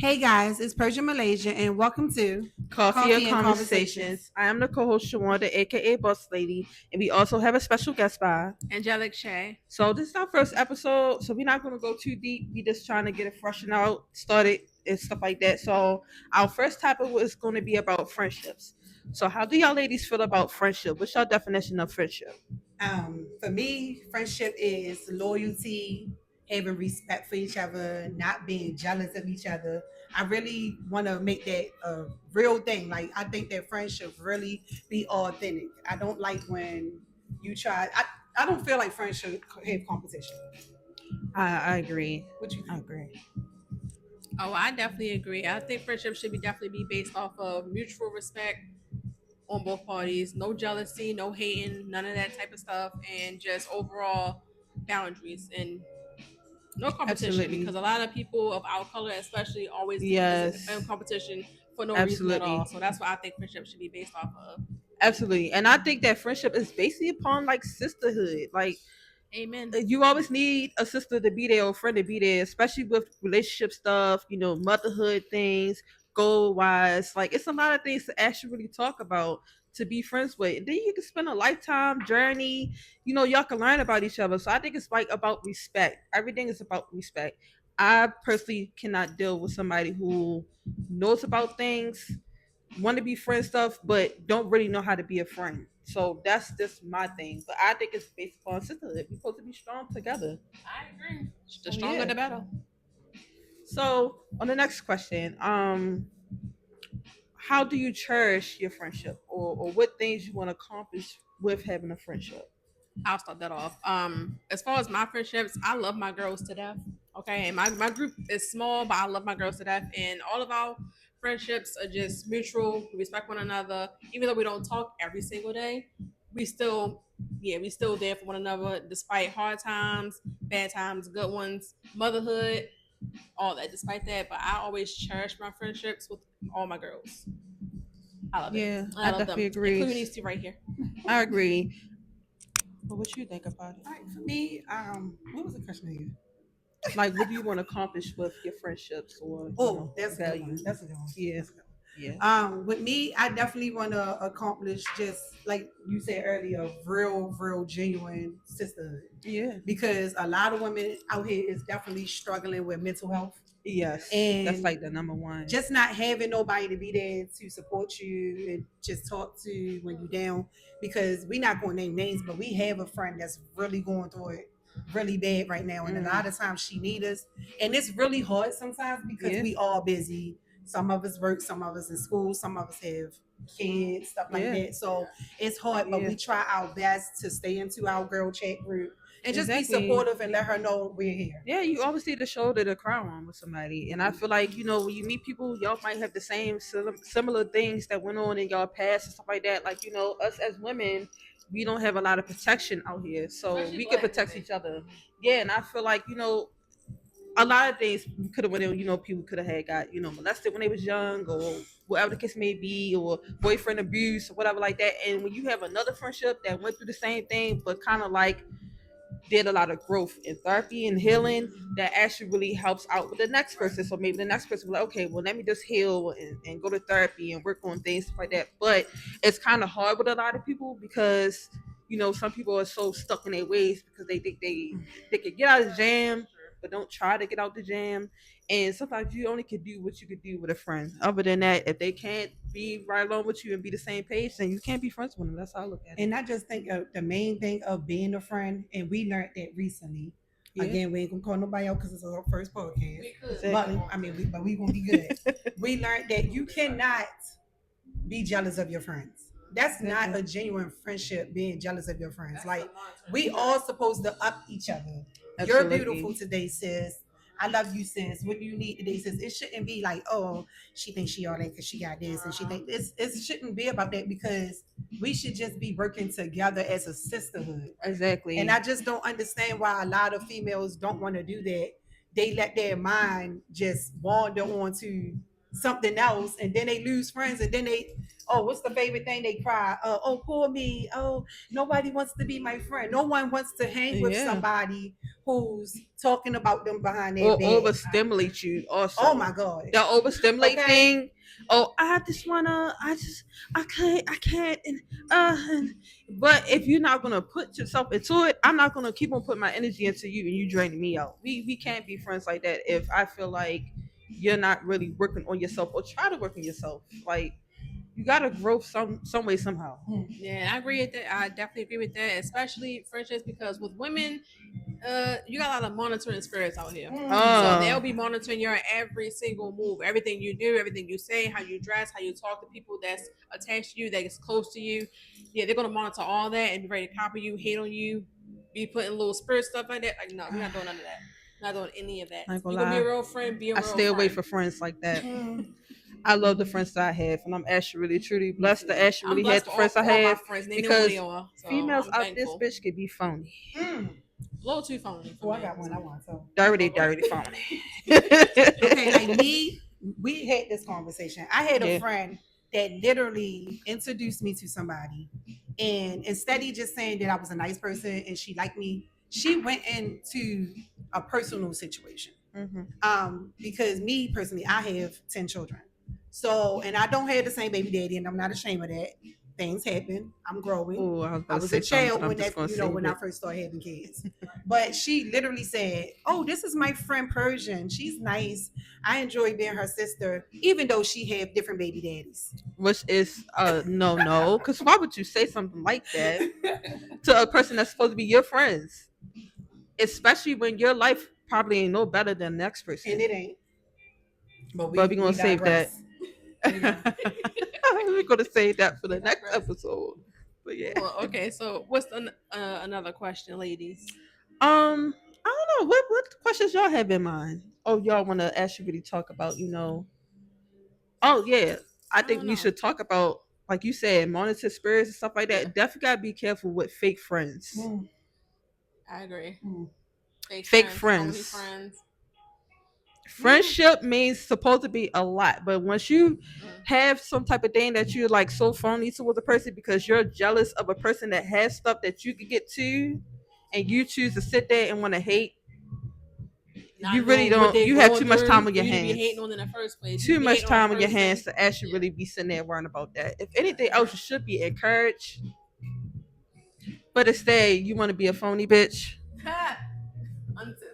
Hey guys, it's Persian Malaysia, and welcome to Coffee or Coffee and Conversations. Conversations. I am the co-host Shawanda, aka Boss Lady, and we also have a special guest by. Angelic Shay. So this is our first episode, so we're not gonna go too deep. We just trying to get it freshened out, started, and stuff like that. So our first topic is going to be about friendships. So how do y'all ladies feel about friendship? What's your definition of friendship? For me, friendship is loyalty, having respect for each other, not being jealous of each other. I really want to make that a real thing. Like I think that friendship really be authentic. I don't like when you try. I don't feel like friendship have competition. I agree. What you I think? agree. Oh, I definitely agree. I think friendship should be definitely be based off of mutual respect on both parties. No jealousy, no hating, none of that type of stuff, and just overall boundaries and no competition. Absolutely. Because a lot of people of our color, especially, always is in Yes. competition for no reason at all. Absolutely. So that's what I think friendship should be based off of. Absolutely. And I think that friendship is basically upon like sisterhood. Like Amen. you always need a sister to be there or a friend to be there, especially with relationship stuff, motherhood things, goal wise. Like it's a lot of things to actually really talk about to be friends with. And then you can spend a lifetime journey, y'all can learn about each other. So I think it's like about respect. Everything is about respect. I personally cannot deal with somebody who knows about things, want to be friend stuff, but don't really know how to be a friend. So that's just my thing. But I think it's based upon sisterhood. We're supposed to be strong together. I agree. The So stronger, yeah. the better. So on the next question, how do you cherish your friendship, or what things you want to accomplish with having a friendship? I'll start that off. As far as my friendships, I love my girls to death. Okay, and my group is small, but I love my girls to death, and all of our friendships are just mutual. We respect one another, even though we don't talk every single day. We still, yeah, we still there for one another despite hard times, bad times, good ones, motherhood, all that. Despite that, but I always cherish my friendships with all my girls. I love it. Yeah, I I love definitely them, agree. including these two right here. I agree. But what you think about it? All right, for me, what was the question again? Like, what do you want to accomplish with your friendships, or Oh, that's a good one. values? That's a good one. Yeah, That's a good one. yeah, With me, I definitely want to accomplish just like you said earlier, real, genuine sisterhood. yeah. Because a lot of women out here is definitely struggling with mental health, Yes, that's and like the number one. just not having nobody to be there to support you and just talk to when you're down. Because we're not going to name names, but we have a friend that's really going through it really bad right now, and a lot of times she needs us, and it's really hard sometimes because Yeah. we all busy. Some of us work, some of us in school, some of us have kids, stuff like Yeah. that. So it's hard, but Yeah. we try our best to stay into our girl chat group and just be Exactly. supportive and let her know we're here. Yeah, you always need a shoulder to cry on with somebody. And I feel like, when you meet people, y'all might have the same similar things that went on in y'all past and stuff like that. Like, us as women, we don't have a lot of protection out here. So Especially we can black protect women. each other. Yeah, and I feel like, a lot of things could have went on, people could have had got, molested when they was young, or whatever the case may be, or boyfriend abuse or whatever like that. And when you have another friendship that went through the same thing, but kind of like did a lot of growth in therapy and healing, that actually really helps out with the next person. So maybe the next person will like, okay, well, let me just heal and go to therapy and work on things, stuff like that. But it's kind of hard with a lot of people because, some people are so stuck in their ways because they think they can get out of the jam, but don't try to get out the jam. And sometimes you only can do what you could do with a friend. Other than that, if they can't be right along with you and be the same page, then you can't be friends with them. That's how I look at it. And I just think of the main thing of being a friend, and we learned that recently. Yeah. Again, we ain't gonna call nobody out because it's our first podcast. We could. But I mean, we gonna be good. We learned that you cannot be jealous of your friends. That's not a genuine friendship. Being jealous of your friends, like we all supposed to up each other. You're Absolutely. beautiful today, sis. I love you, sis. What do you need today, sis? It shouldn't be like, oh, she thinks she all that because she got this, and she think it shouldn't be about that because we should just be working together as a sisterhood. Exactly. And I just don't understand why a lot of females don't want to do that. They let their mind just wander on to something else, and then they lose friends, and then they, oh, what's the favorite thing they cry? Oh, poor me. Oh, nobody wants to be my friend. No one wants to hang with Yeah. somebody who's talking about them behind their Or back. overstimulate you also. Oh my God. The overstimulate Okay. thing. Oh, I can't. But if you're not gonna put yourself into it, I'm not gonna keep on putting my energy into you and you draining me out. We can't be friends like that if I feel like you're not really working on yourself or try to work on yourself. Like you gotta grow some way somehow. Yeah, I agree with that. I definitely agree with that, especially friendships because with women, you got a lot of monitoring spirits out here. So they'll be monitoring your every single move, everything you do, everything you say, how you dress, how you talk to people that's attached to you, that is close to you. Yeah, they're gonna monitor all that and be ready to copy you, hate on you, be putting little spirit stuff like that. Like, no, we're not doing none of that. Not doing any of that. I ain't You gonna gonna be a lie. real friend, be a I real stay away friend. from friends like that. I love the friends that I have, and I'm actually really truly blessed to actually I'm really have blessed the for friends all I my have. friends. They know Because who they are. So females I'm out thankful. this bitch could be phony. A little too phony. Oh, I got one. I want so. Dirty phony. Okay, like me, we had this conversation. I had a Yeah. friend that literally introduced me to somebody, and instead of just saying that I was a nice person and she liked me, she went into a personal situation. Because me personally, I have 10 children. So, and I don't have the same baby daddy, and I'm not ashamed of that. Things happen. I'm growing. Oh, I was, I about was to a say something, child but I'm when just that, gonna you know, save when it. I first started having kids. But she literally said, "Oh, this is my friend Persian. She's nice. I enjoy being her sister, even though she have different baby daddies." Which is no. Because why would you say something like that to a person that's supposed to be your friends? Especially when your life probably ain't no better than the next person. And it ain't. But we're gonna save that. We're gonna save that for the next episode. But yeah. Well, okay, so what's another question, ladies? I don't know. What questions y'all have in mind? Oh, y'all want to actually really talk about, Oh yeah, I think don't we know. should talk about, like you said, monitor spirits and stuff like that. Yeah. Definitely gotta be careful with fake friends. I agree. Fake phony friends. friends. Friendship means supposed to be a lot, but once you have some type of thing that you're like so phony towards a person because you're jealous of a person that has stuff that you could get to, and you choose to sit there and want to hate, you really don't. You have too much time on your hands. Be hating on in the first place. Too much time on your hands to actually really be sitting there worrying about that. If anything else, you should be encouraged. But instead, you want to be a phony bitch. Uncensored.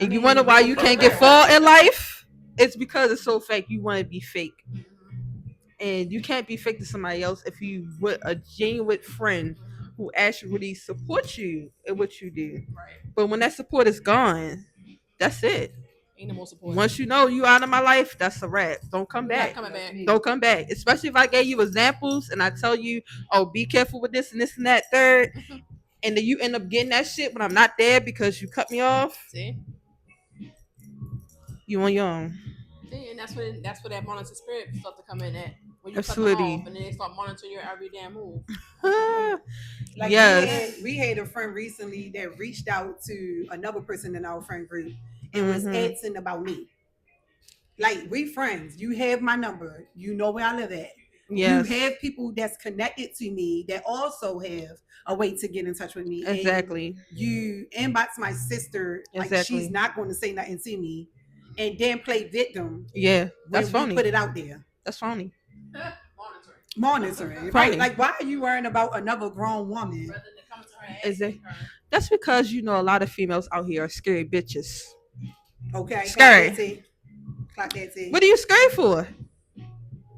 And you wonder why you can't get far in life? It's because it's so fake. You want to be fake. And you can't be fake to somebody else if you with a genuine friend who actually really supports you in what you do. Right. But when that support is gone, that's it. Ain't no more support. Once you know you out of my life, that's a wrap. Don't come You're not back. coming back. Don't come back. Especially if I gave you examples and I tell you, oh, be careful with this and that third. And then you end up getting that shit when I'm not there because you cut me off. See? You on your own. See, and that's where that monitor spirit stuff to come in at. When you Absolutely. cut them off and then they start monitoring your every damn move. Like Yes. we had a friend recently that reached out to another person in our friend group and was asking about me. Like, we friends. You have my number. You know where I live at. Yes. You have people that's connected to me that also have a way to get in touch with me. Exactly. And you inbox my sister, like Exactly. she's not going to say nothing to me, and then play victim. Yeah, that's when phony. we put it out there. That's phony. Monitoring. Phony. Right? Like, why are you worrying about another grown woman? Rather than coming to her Is it? That's because a lot of females out here are scary bitches. Okay. Scary. Clock that tea. What are you scared for?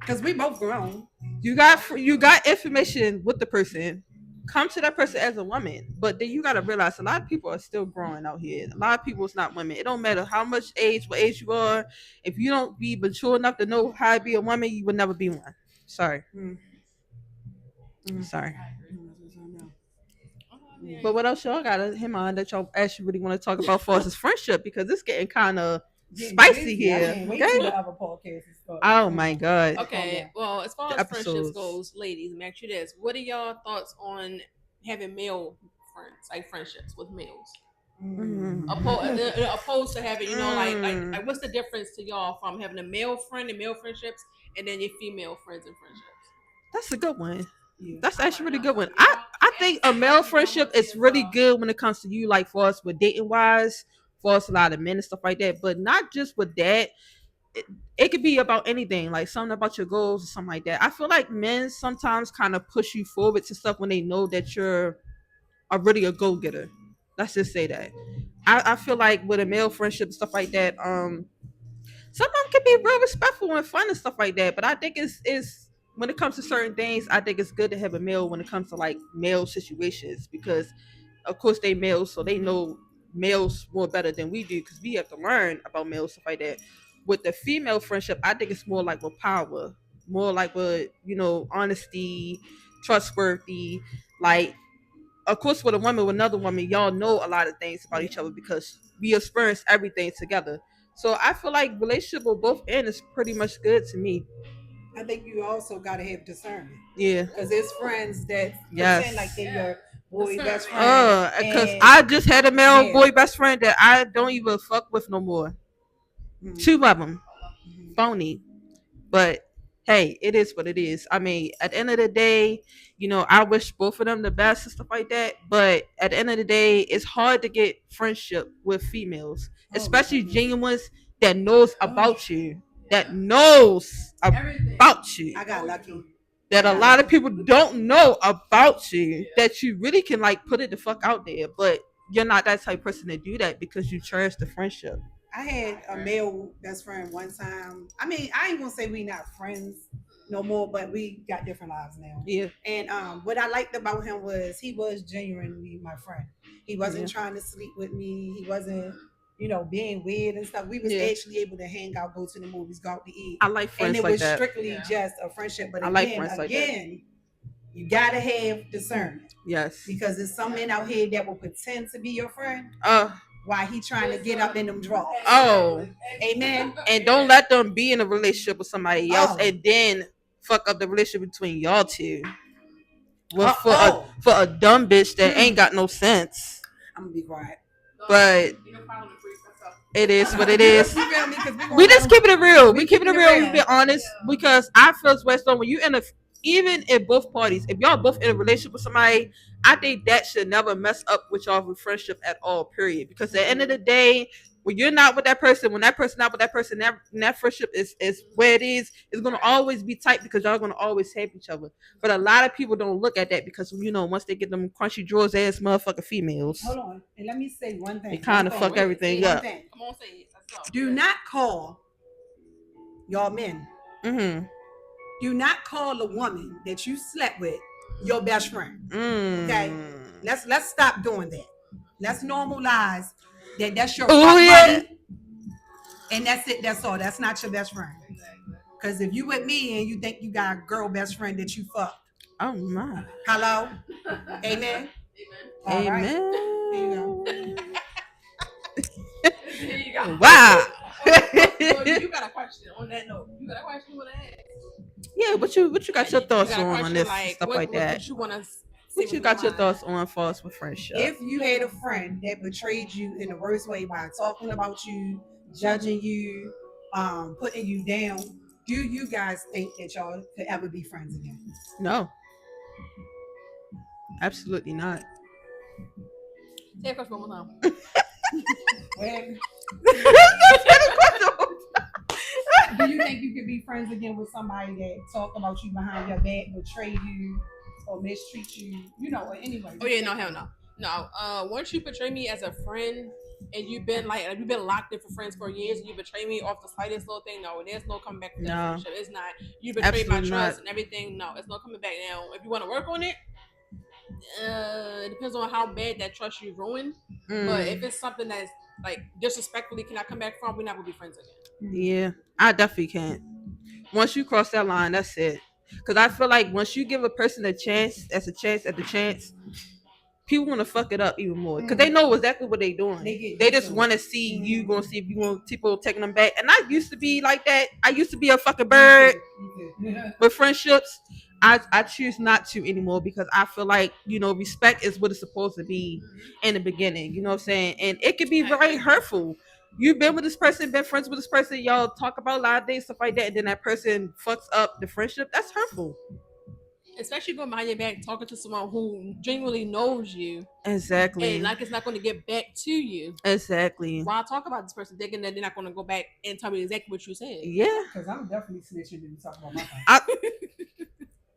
Because we both grown. You got information with the person. Come to that person as a woman, but then you gotta realize a lot of people are still growing out here. A lot of people is not women. It don't matter how much what age you are. If you don't be mature enough to know how to be a woman, you will never be one. Sorry. Sorry. But what else y'all got him on that y'all actually really want to talk about for us is friendship, because it's getting kind of spicy here. Okay? Oh my god. Okay, well, as far as friendships Episodes. goes, ladies, let me ask you this: what are y'all thoughts on having male friends, like friendships with males? Opposed to having, like what's the difference to y'all from having a male friend and male friendships, and then your female friends and friendships? That's a good one. Yeah. That's actually a really good one. I think a male friendship is really good when it comes to you, like for us with dating wise, for us a lot of men and stuff like that. But not just with that. It could be about anything, like something about your goals or something like that. I feel like men sometimes kind of push you forward to stuff when they know that you're a go-getter. Let's just say that. I feel like with a male friendship and stuff like that, some of them can be real respectful and fun and stuff like that. But I think it's when it comes to certain things, I think it's good to have a male when it comes to like male situations because, of course, they males, so they know males more better than we do because we have to learn about males stuff like that. With the female friendship, I think it's more like with power, more like with honesty, trustworthy, like of course with a woman with another woman y'all know a lot of things about each other because we experience everything together. So I feel like relationship with both ends is pretty much good to me. I think you also gotta have discernment. Yeah. Because there's friends that Yes. pretend like they're your boy best friend. Because and- I just had a male Yeah. boy best friend that I don't even fuck with no more. Mhm. Two of them Mhm. phony, but hey, it is what it is. I mean, at the end of the day, I wish both of them the best and stuff like that. But at the end of the day, it's hard to get friendship with females, especially genuine ones that knows about you, that knows about you. I got lucky. That a lot of people don't know about you. That you really can like put it the fuck out there, but you're not that type of person to do that because you cherish the friendship. I had a male best friend one time. I mean, I ain't gonna say we not friends no more, but we got different lives now. Yeah. And what I liked about him was he was genuinely my friend. He wasn't trying to sleep with me. He wasn't, being weird and stuff. We was actually able to hang out, go to the movies, go out to eat. I like friends and it like was that. strictly just a friendship. But I like friends like that. You gotta have discernment. Yes. Because there's some men out here that will pretend to be your friend. While he trying to get up in them drawers. Oh. Amen. And don't let them be in a relationship with somebody else and then fuck up the relationship between y'all two. For a dumb bitch that ain't got no sense. I'm gonna be quiet. But it is what it is. You feel me? We just keeping it real. We keeping it real. We be honest because I feel as well. When you even in both parties, if y'all both in a relationship with somebody, I think that should never mess up with y'all friendship at all. Period. Because at the end of the day, when you're not with that person, when that person not with that person, that friendship is where it is. It's gonna always be tight because y'all gonna always help each other. But a lot of people don't look at that because once they get them crunchy drawers ass motherfucking females. Hold on, and let me say one thing. They kind of fuck everything up. Come on, say it. Let's go. Do not call y'all men. Mm-hmm. Do not call a woman that you slept with your best friend. Okay, let's stop doing that. Let's normalize that's your buddy, and that's it. That's all. That's not your best friend. Because if you with me and you think you got a girl best friend that you fucked, oh my, hello, amen, amen. Right. There you go. There you go. Wow. You got a question on that note. You got a question you want to ask? Yeah, what you got your thoughts on this stuff like that? What you want to? What you got your thoughts on false with friendship? If you had a friend that betrayed you in the worst way by talking about you, judging you, putting you down, do you guys think that y'all could ever be friends again? No. Absolutely not. Say a question one more time. Do you think you could be friends again with somebody that talk about you behind your back, betray you, or mistreat you, or anyway? Oh yeah, no, hell no. No. Once you betray me as a friend and you've been locked in for friends for years and you betray me off the slightest little thing, no, there's no coming back to that friendship. It's not. You betrayed my trust and everything. No, it's no coming back now. If you want to work on it, it depends on how bad that trust you ruined. But if it's something that's like disrespectfully cannot come back from, we're not gonna be friends again. Yeah, I definitely can't. Once you cross that line, that's it. Because I feel like once you give a person a chance, that's a chance at the chance, people want to fuck it up even more. Because they know exactly what they're doing. They just want to see you, going to see if you want people taking them back. And I used to be like that. I used to be a fucking bird with friendships. I choose not to anymore because I feel like, respect is what it's supposed to be in the beginning. You know what I'm saying? And it can be very hurtful. You've been with this person, been friends with this person, y'all talk about a lot of things, stuff like that, and then that person fucks up the friendship. That's hurtful. Especially going behind your back, talking to someone who genuinely knows you, Exactly. and like it's not going to get back to you. Exactly. While I talk about this person, thinking that they're not going to go back and tell me exactly what you said. Yeah. Because I'm definitely snitching and talking about my phone.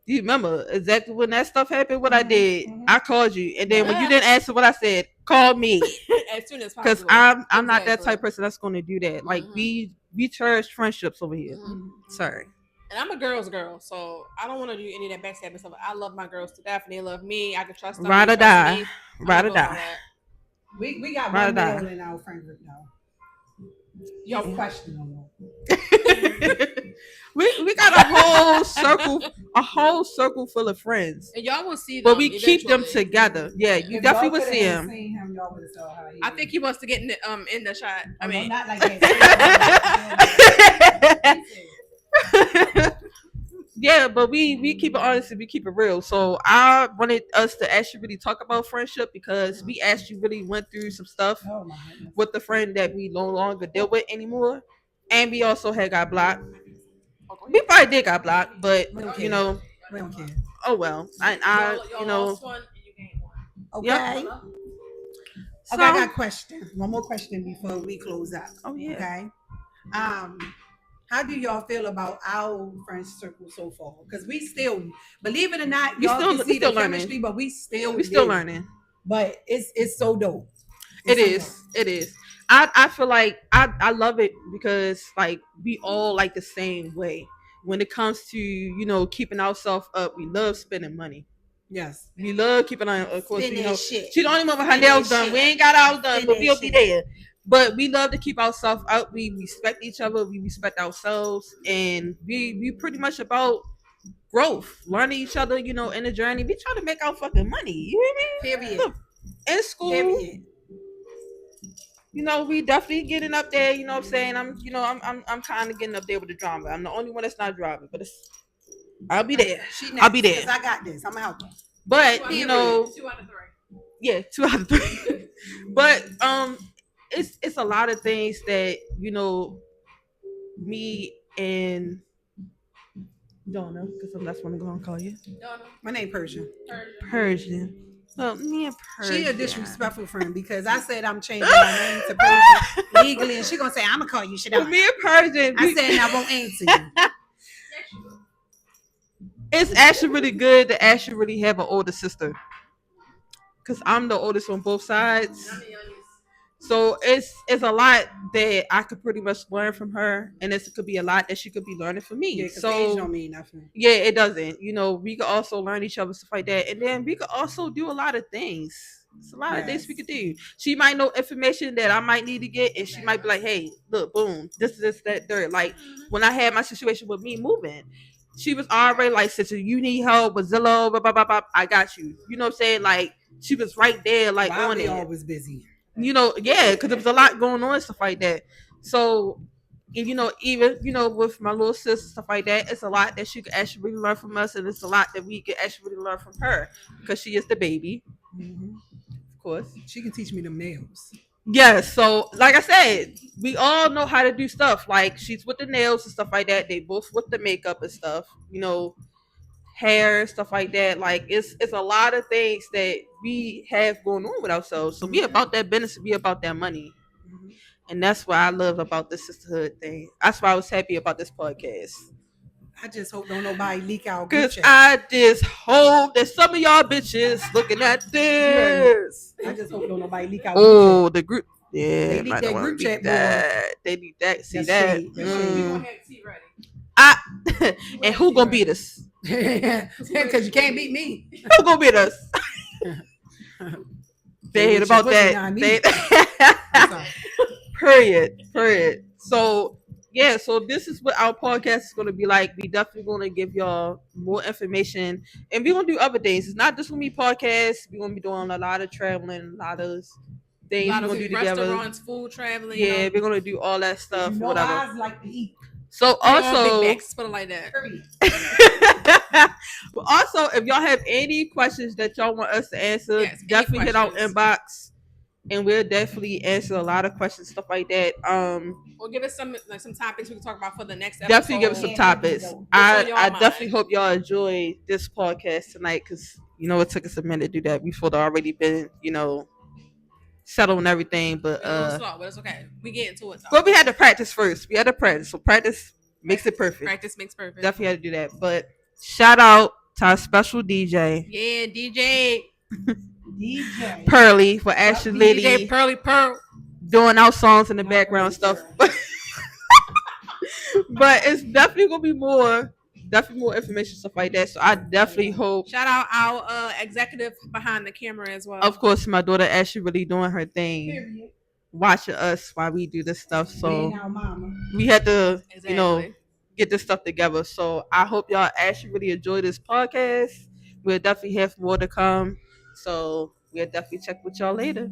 You remember exactly when that stuff happened, what I did? I called you, and then when you Yeah. didn't answer what I said, call me. As soon as Because possible. I'm not that type of person that's going to do that. Like we cherish friendships over here. Sorry. And I'm a girl's girl, so I don't want to do any of that backstabbing stuff. I love my girls to death, and they love me. I can trust them. Ride they or trust die. me. Ride or I'm gonna go die. for that. We got Ride or one die. male in our friend group now. Yo, It's questionable. we got a whole circle full of friends. and y'all will see them. But we keep them eventually. together. Yeah, you If definitely y'all will coulda see had him. seen him, y'all would have saw how he I is. think he wants to get in the shot. I No, mean, not like that. Yeah, but we keep it honest and we keep it real. So I wanted us to actually really talk about friendship because we actually really went through some stuff Oh my goodness. with the friend that we no longer deal with anymore, and we also had got blocked. We probably did got blocked, but We don't you care. know, We don't care. oh well. y'all You know, lost one and you gained one. Okay. Yep. Okay, I got a question. One more question before we close out. Oh yeah. Okay. How do y'all feel about our friend circle so far? Because we still, believe it or not, We y'all still- can we see still the learning. chemistry, but we still learning. learning. But it's so dope. It It's so is. dope. It is. I feel like I love it because like we all like the same way. When it comes to keeping ourselves up, we love spending money. Yes. We love keeping on. Of course, Spend that shit. she don't even have her Spend nails that done. shit. We ain't got ours done, Spend but that we'll be shit. there. But we love to keep ourselves up. We respect each other. We respect ourselves, and we pretty much about growth, learning each other. In the journey, we try to make our fucking money. You hear me? Period. Look, in school, Period. we definitely getting up there. You know what I'm saying? I'm kind of getting up there with the drama. I'm the only one that's not driving, but I'll be there. I'll be there. 'Cause I got this. I'm gonna help her. But 2 out of 3. yeah, 2 out of 3. But it's a lot of things that me and Donna, because that's what I'm gonna call you, My name Persia. Persian. Well, me and Persian. She a disrespectful friend because I said I'm changing my name to Persia legally, and she gonna say I'm gonna call you shit Well, out. me and Persian. I said I won't answer you. It's actually really good to actually really have an older sister, because I'm the oldest on both sides. So it's a lot that I could pretty much learn from her, and it could be a lot that she could be learning from me. Yeah, because so age don't mean nothing. yeah, it doesn't. We could also learn each other, stuff like that, and then we could also do a lot of things. It's a lot of things we could do. She might know information that I might need to get, and she might be like, "Hey, look, boom, this, that, third." Like when I had my situation with me moving, she was already like, "Sister, you need help with Zillow, blah, blah, blah, blah, I got you." You know what I'm saying? Like she was right there, like Why on we it. always busy? Yeah, because there was a lot going on and stuff like that. So, and, even with my little sister, stuff like that, it's a lot that she could actually really learn from us, and it's a lot that we could actually really learn from her because she is the baby, of course. She can teach me them nails. Yeah, so like I said, we all know how to do stuff. Like she's with the nails and stuff like that. They both with the makeup and stuff. Hair, stuff like that. Like it's a lot of things that we have going on with ourselves. So we about that business, we about that money. And that's what I love about this sisterhood thing. That's why I was happy about this podcast. I just hope don't nobody leak out group Cause chat. I just hope that some of y'all bitches looking at this. I just hope don't nobody leak out Oh, the group. Yeah, They need might that wanna group leak chat, boy. that. They need that. See That's that? shade. That's We shade. gonna have tea ready. And who gonna beat us? Because you can't beat me. Who gonna beat us? They hate about that. Period. So yeah, so this is what our podcast is going to be like. We definitely going to give y'all more information, and we're going to do other things. It's not just going to be podcasts. We're going to be doing a lot of traveling, a lot of things A lot we're of gonna do together. restaurants, food, traveling. Yeah, you we're gonna do all that stuff, You know, whatever. I like to eat. So know, big also, backs, put it like that. Period. but also, if y'all have any questions that y'all want us to answer, Yes, any definitely hit our questions. inbox, and we'll definitely answer a lot of questions, stuff like that. Or give us some topics we can talk about for the next episode. Definitely give us some Yeah, topics. that'd be dope. I on y'all I mind. definitely hope y'all enjoyed this podcast tonight because you know it took us a minute to do that. We should have already been settled and everything, but We're a little slow, but it's okay. We get into it though. well, we had to practice first. We had to practice, so practice makes it perfect. Practice makes perfect. Definitely had to do that. But shout out to our special DJ. Yeah, DJ. DJ. Pearly for Ashley Liddy DJ Pearly Pearl. doing our songs in the Not background really stuff. sure. But it's definitely gonna be more information, stuff like that. So I definitely hope, Shout out our executive behind the camera as well. of course, my daughter Ashley really doing her thing, Period. watching us while we do this stuff. So Being our mama. we had to, Exactly. get this stuff together. So I hope y'all actually really enjoy this podcast. We'll definitely have more to come. So we'll definitely check with y'all later.